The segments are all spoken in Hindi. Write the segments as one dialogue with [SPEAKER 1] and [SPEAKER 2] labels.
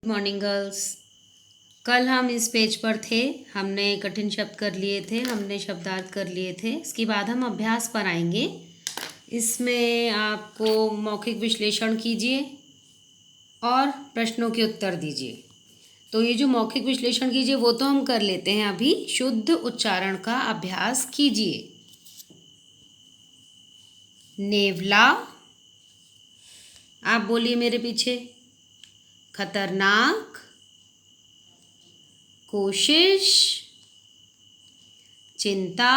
[SPEAKER 1] Morning girls. कल हम इस पेज पर थे, हमने कठिन शब्द कर लिए थे, हमने शब्दार्थ कर लिए थे। इसके बाद हम अभ्यास पर आएंगे। इसमें आपको मौखिक विश्लेषण कीजिए और प्रश्नों के उत्तर दीजिए। तो ये जो मौखिक विश्लेषण कीजिए वो तो हम कर लेते हैं, अभी शुद्ध उच्चारण का अभ्यास कीजिए। नेवला, आप बोलिए मेरे पीछे। खतरनाक, कोशिश, चिंता,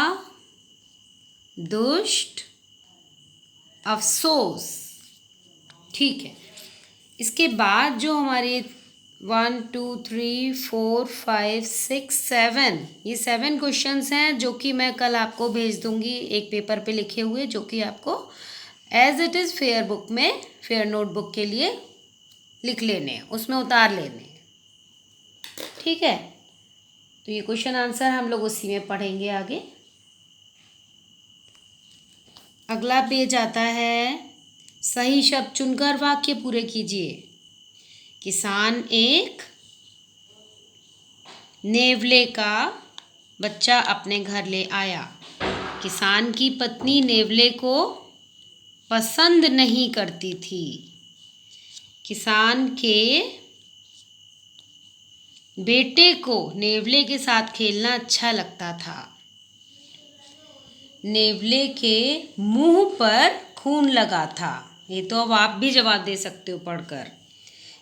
[SPEAKER 1] दुष्ट, अफसोस। ठीक है। इसके बाद जो हमारे 1 2 3 4 5 6 7 ये 7 क्वेश्चंस हैं जो कि मैं कल आपको भेज दूंगी एक पेपर पे लिखे हुए, जो कि आपको as it is fair book में, फेयर नोटबुक के लिए लिख लेने हैं, उसमें उतार लेने हैं। ठीक है। तो ये क्वेश्चन आंसर हम लोग उसी में पढ़ेंगे आगे। अगला पेज आता है, सही शब्द चुनकर वाक्य पूरे कीजिए। किसान एक नेवले का बच्चा अपने घर ले आया। किसान की पत्नी नेवले को पसंद नहीं करती थी। किसान के बेटे को नेवले के साथ खेलना अच्छा लगता था। नेवले के मुंह पर खून लगा था। ये तो अब आप भी जवाब दे सकते हो पढ़कर।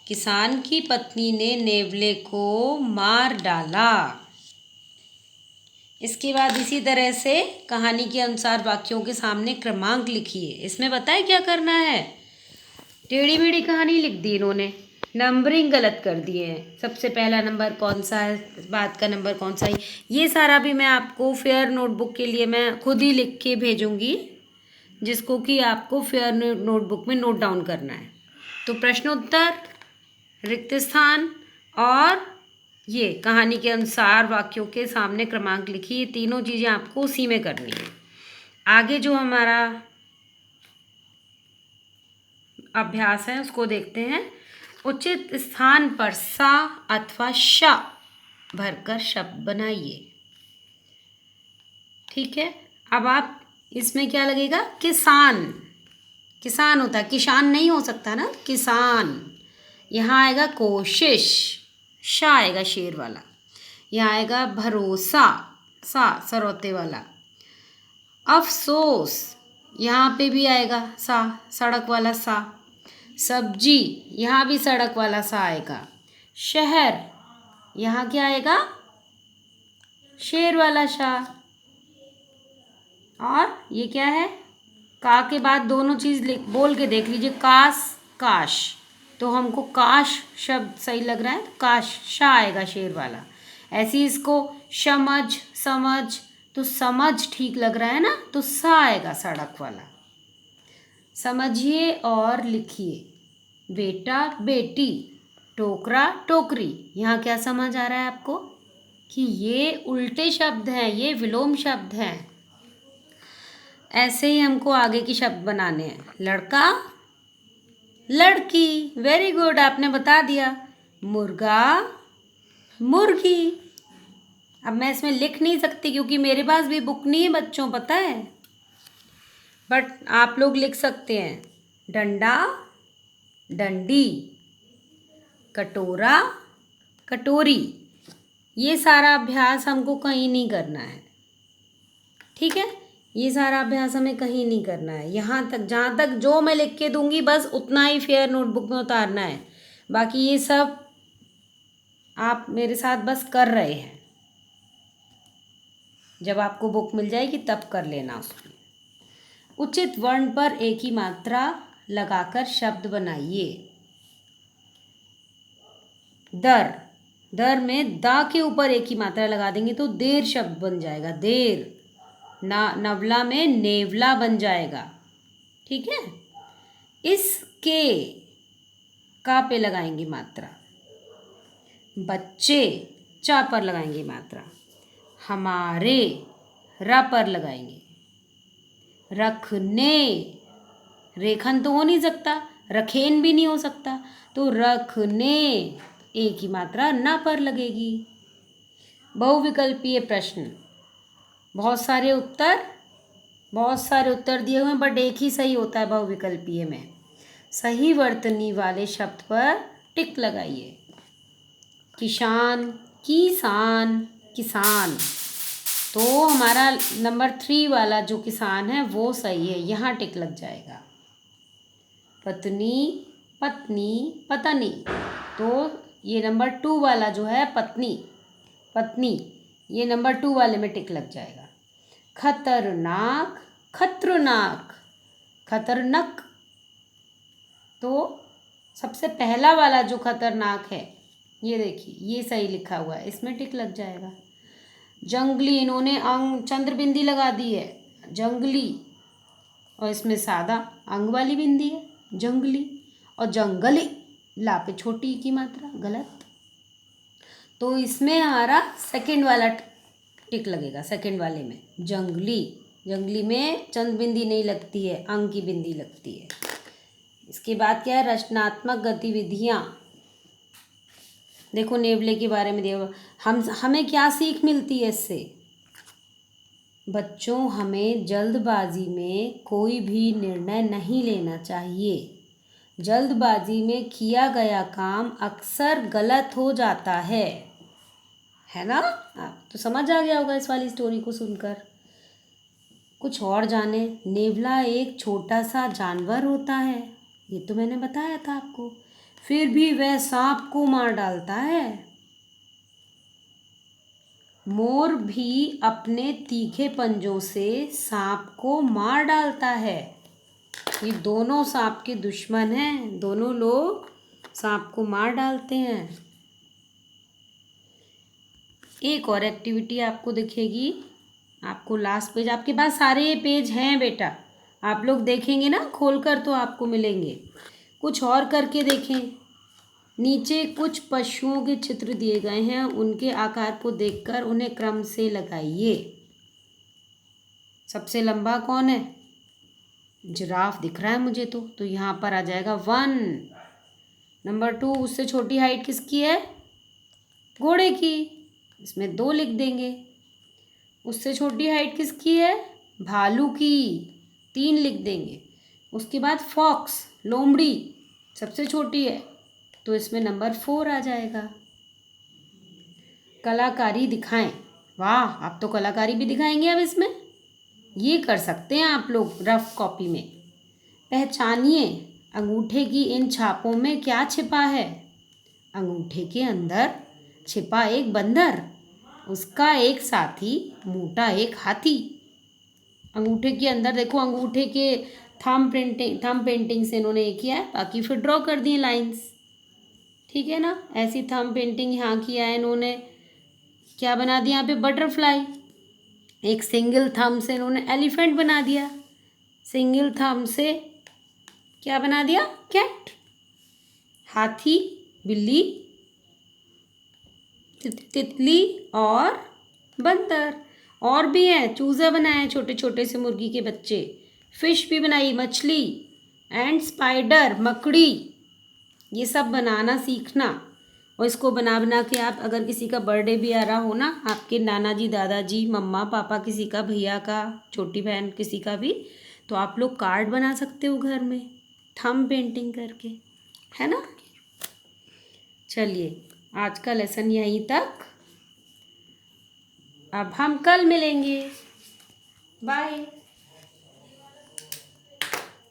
[SPEAKER 1] किसान की पत्नी ने नेवले को मार डाला। इसके बाद इसी तरह से कहानी के अनुसार वाक्यों के सामने क्रमांक लिखिए। इसमें बताए क्या करना है, टेढ़ी मेढ़ी कहानी लिख दी इन्होंने, नंबरिंग गलत कर दिए हैं। सबसे पहला नंबर कौन सा है, बात का नंबर कौन सा है, ये सारा भी मैं आपको फेयर नोटबुक के लिए मैं खुद ही लिख के भेजूंगी, जिसको कि आपको फेयर नोटबुक में नोट डाउन करना है। तो प्रश्नोत्तर, रिक्त स्थान और ये कहानी के अनुसार वाक्यों के सामने क्रमांक लिखिए, ये तीनों चीज़ें आपको उसी में करनी है। आगे जो हमारा अभ्यास है उसको देखते हैं। उचित स्थान पर सा अथवा श भरकर शब्द बनाइए। ठीक है। अब आप इसमें क्या लगेगा, किसान, किसान होता है, किसान नहीं हो सकता ना, किसान। यहाँ आएगा कोशिश, श आएगा शेर वाला। यहाँ आएगा भरोसा, सा सरौते वाला। अफसोस, यहाँ पे भी आएगा सा, सड़क वाला सा। सब्जी, यहाँ भी सड़क वाला सा आएगा। शहर, यहाँ क्या आएगा, शेर वाला शाह। और ये क्या है, का के बाद दोनों चीज़ बोल के देख लीजिए, काश काश, तो हमको काश शब्द सही लग रहा है, काश शाह आएगा शेर वाला। ऐसे ही इसको समझ, समझ, तो समझ ठीक लग रहा है ना, तो सा आएगा सड़क वाला। समझिए और लिखिए। बेटा बेटी, टोकरा टोकरी, यहाँ क्या समझ आ रहा है आपको कि ये उल्टे शब्द हैं, ये विलोम शब्द हैं। ऐसे ही हमको आगे की शब्द बनाने हैं। लड़का लड़की, वेरी गुड, आपने बता दिया। मुर्गा मुर्गी। अब मैं इसमें लिख नहीं सकती क्योंकि मेरे पास भी बुक नहीं है बच्चों, पता है, बट आप लोग लिख सकते हैं। डंडा डंडी, कटोरा कटोरी। ये सारा अभ्यास हमको कहीं नहीं करना है। ठीक है, ये सारा अभ्यास हमें कहीं नहीं करना है। यहाँ तक, जहाँ तक जो मैं लिख के दूंगी बस उतना ही फेयर नोटबुक में उतारना है। बाकी ये सब आप मेरे साथ बस कर रहे हैं, जब आपको बुक मिल जाएगी तब कर लेना उसमें। उचित वर्ण पर एक ही मात्रा लगाकर शब्द बनाइए। दर, दर में दा के ऊपर एक ही मात्रा लगा देंगे तो देर शब्द बन जाएगा, देर। नवला में नेवला बन जाएगा। ठीक है। इसके, का पे लगाएंगे मात्रा। बच्चे, चा पर लगाएंगे मात्रा। हमारे, रा पर लगाएंगे। रखने, रेखन तो हो नहीं सकता, रखेन भी नहीं हो सकता, तो रखने। ए की मात्रा न पर लगेगी। बहुविकल्पीय प्रश्न, बहुत सारे उत्तर दिए हुए हैं, बट एक ही सही होता है बहुविकल्पीय में। सही वर्तनी वाले शब्द पर टिक लगाइए। किसान, किसान, किसान, तो हमारा नंबर 3 वाला जो किसान है वो सही है, यहाँ टिक लग जाएगा। पत्नी, पत्नी, पत्नी, तो ये नंबर 2 वाला जो है पत्नी, पत्नी, ये नंबर 2 वाले में टिक लग जाएगा। खतरनाक, खतरनाक, खतरनाक, तो सबसे पहला वाला जो खतरनाक है ये देखिए, ये सही लिखा हुआ है, इसमें टिक लग जाएगा। जंगली, इन्होंने अंग चंद्र बिंदी लगा दी है, जंगली, और इसमें सादा अंग वाली बिंदी है, जंगली। और जंगली, ला पे छोटी की मात्रा, गलत। तो इसमें हमारा सेकंड वाला टिक लगेगा, सेकंड वाले में जंगली, जंगली में चंद्र बिंदी नहीं लगती है, अंग की बिंदी लगती है। इसके बाद क्या है, रचनात्मक गतिविधियाँ। देखो नेवले के बारे में देखो, हमें क्या सीख मिलती है इससे। बच्चों, हमें जल्दबाजी में कोई भी निर्णय नहीं लेना चाहिए। जल्दबाजी में किया गया काम अक्सर गलत हो जाता है ना। आप तो समझ आ गया होगा इस वाली स्टोरी को सुनकर। कुछ और जाने। नेवला एक छोटा सा जानवर होता है, ये तो मैंने बताया था आपको, फिर भी वह सांप को मार डालता है। मोर भी अपने तीखे पंजों से सांप को मार डालता है। ये दोनों सांप के दुश्मन हैं, दोनों लोग सांप को मार डालते हैं। एक और एक्टिविटी आपको दिखेगी, आपको लास्ट पेज, आपके पास सारे ये पेज हैं बेटा, आप लोग देखेंगे ना खोलकर तो आपको मिलेंगे। कुछ और करके देखें। नीचे कुछ पशुओं के चित्र दिए गए हैं, उनके आकार को देखकर उन्हें क्रम से लगाइए। सबसे लंबा कौन है? जिराफ दिख रहा है मुझे तो यहाँ पर आ जाएगा 1। नंबर 2, उससे छोटी हाइट किसकी है? घोड़े की, इसमें 2 लिख देंगे। उससे छोटी हाइट किसकी है? भालू की, 3 लिख देंगे। उसके बाद फॉक्स, लोमड़ी, सबसे छोटी है तो इसमें नंबर 4 आ जाएगा। कलाकारी दिखाएं। वाह, आप तो कलाकारी भी दिखाएंगे अब इसमें। ये कर सकते हैं आप लोग रफ कॉपी में। पहचानिए, अंगूठे की इन छापों में क्या छिपा है? अंगूठे के अंदर छिपा एक बंदर, उसका एक साथी, मोटा एक हाथी। अंगूठे के अंदर देखो, अंगूठे के थंब पेंटिंग से इन्होंने ये किया है, बाकी फिर ड्रॉ कर दिए लाइंस, ठीक है ना। ऐसी थंब पेंटिंग यहाँ किया है इन्होंने। क्या बना दिया यहाँ पे? बटरफ्लाई। एक सिंगल थंब से इन्होंने एलिफेंट बना दिया, सिंगल थंब से क्या बना दिया? कैट। हाथी, बिल्ली, तितली और बंदर। और भी है, चूज़ा बनाए छोटे छोटे से मुर्गी के बच्चे, फिश भी बनाई, मछली एंड स्पाइडर, मकड़ी। ये सब बनाना सीखना, और इसको बना बना के आप, अगर किसी का बर्थडे भी आ रहा हो ना, आपके नाना जी, दादाजी, मम्मा पापा, किसी का, भैया का, छोटी बहन किसी का भी, तो आप लोग कार्ड बना सकते हो घर में थंब पेंटिंग करके, है ना। चलिए, आज का लेसन यहीं तक, अब हम कल मिलेंगे। बाय।